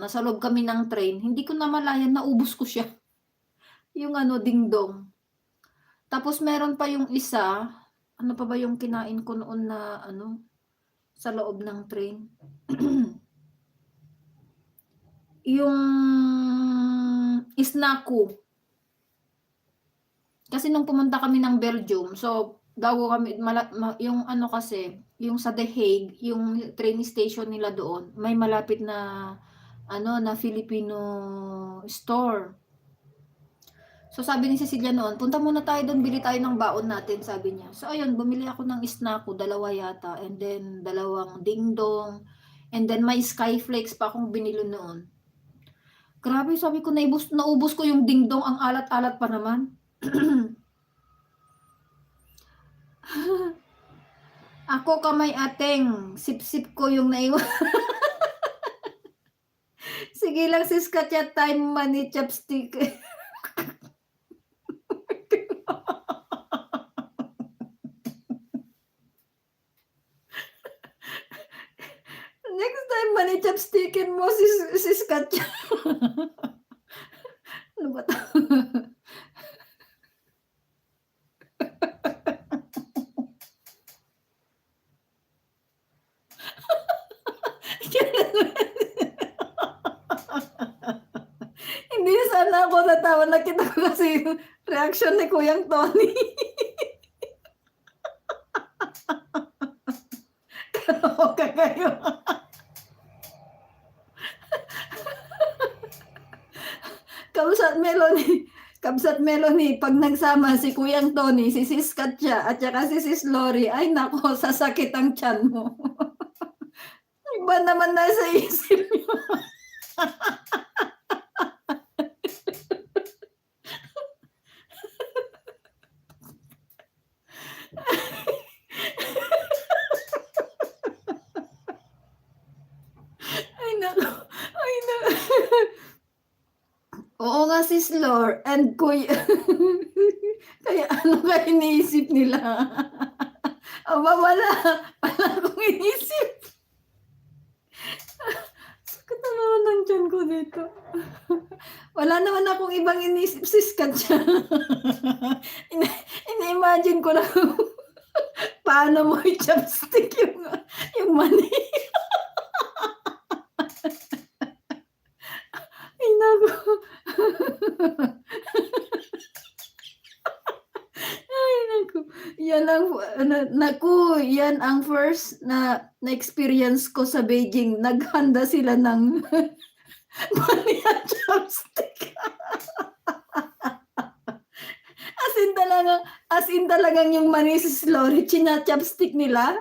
nasa loob kami ng train, hindi ko namalayan naubos ko siya, yung ano, dingdong. Tapos meron pa yung isa, ano pa ba yung kinain ko noon na ano, sa loob ng train? Yung snaku. Kasi nung pumunta kami ng Belgium, so bago kami yung ano kasi, yung sa The Hague, yung train station nila doon, may malapit na ano, na Filipino store. So sabi ni Cecilia noon, "Punta muna tayo do'n, bili tayo ng baon natin," sabi niya. So ayun, bumili ako ng snack ko, dalawa yata, and then dalawang dingdong, and then may skyflakes pa akong binili noon. Grabe, sabi ko naubos ko yung dingdong, ang alat-alat pa naman. Ako kamay ateng, sip-sip ko yung naiwan. Sige lang sis Katya, time money chopstick. Next time money chopstickin mo sis Katya. Ano ba 'to? Hindi sana ako natawa, nakita ko kasi yung reaksyon ni Kuyang Tony. Kaloka kayo. Kabsat Melanie, 'pag nagsama si Kuyang Tony, si Sis Katya, at saka si Sis Lori, ay naku, sasakit ang tiyan mo. Iba naman nasa isip niyo. Ay naku, ay na oo nga Sis Lor and kaya ano ba iniisip nila? Aba wala akong iniisip. Sakit na naman ng tiyan ko dito. Wala naman akong ibang iniisip Sis Katya. Ini-imagine ko lang paano mo i-chopstick yung mani. Ay naku. Ay naku, yan ang naku, yan ang first na-experience ko sa Beijing. Naghanda sila ng mani at chopstick. As in talagang yung mani Sis Lori, china-chopstick nila.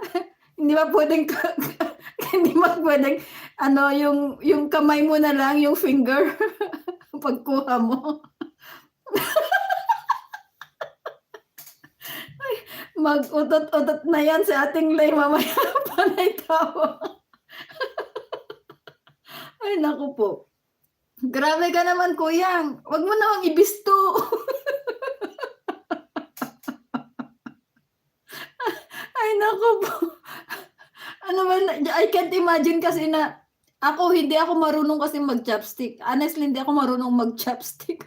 Hindi ba pwedeng hindi ba pwedeng ano, yung kamay mo na lang, yung finger, pagkuha mo. Ay, mag-utot-utot na yan si Ating Lay mamaya, panay tawa. Ay naku po. Grabe ka naman Kuyang, wag mo namang ibisto. Ay naku po. Ano ba, I can't imagine kasi na hindi ako marunong kasi mag-chopstick. Honestly, hindi ako marunong mag-chopstick.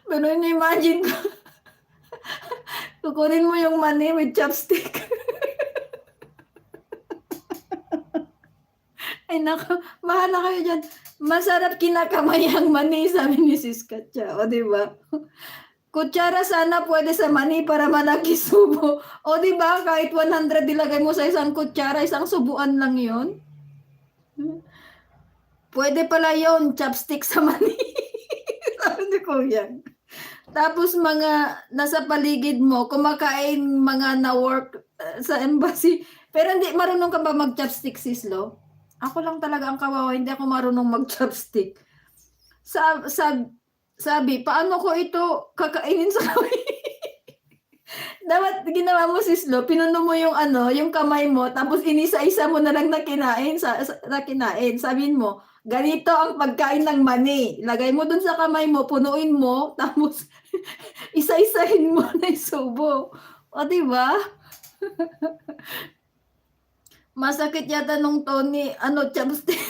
Pero ini-imagine ko, kukunin mo yung mani with chopstick. Ay naku, bahala kayo diyan. Masarap kinakamay ang mani, sabi ni Sis Katya, o 'di ba? Kutsara sana pwede sa mani para malaki subo. O 'di ba, kahit 100 ilagay mo sa isang kutsara, isang subuan lang 'yon. Pwede pala 'yon, chopstick sa mani. Sabi ni Kuya. Tapos mga nasa paligid mo, kumakain mga na-work sa embassy, pero hindi marunong ka ba mag-chopstick Sis Lo? Ako lang talaga ang kawawa, hindi ako marunong mag-chopstick. Sabi, paano ko ito kakainin sa kamay? Dapat ginawa mo Sis Lo, pinuno mo yung ano, yung kamay mo, tapos inisa-isa mo na lang na kinain. Sabihin mo, ganito ang pagkain ng mani. Lagay mo dun sa kamay mo, punuin mo, tapos isa-isahin mo na isubo. O, di ba? Masakit yata nung Tony, chopstick.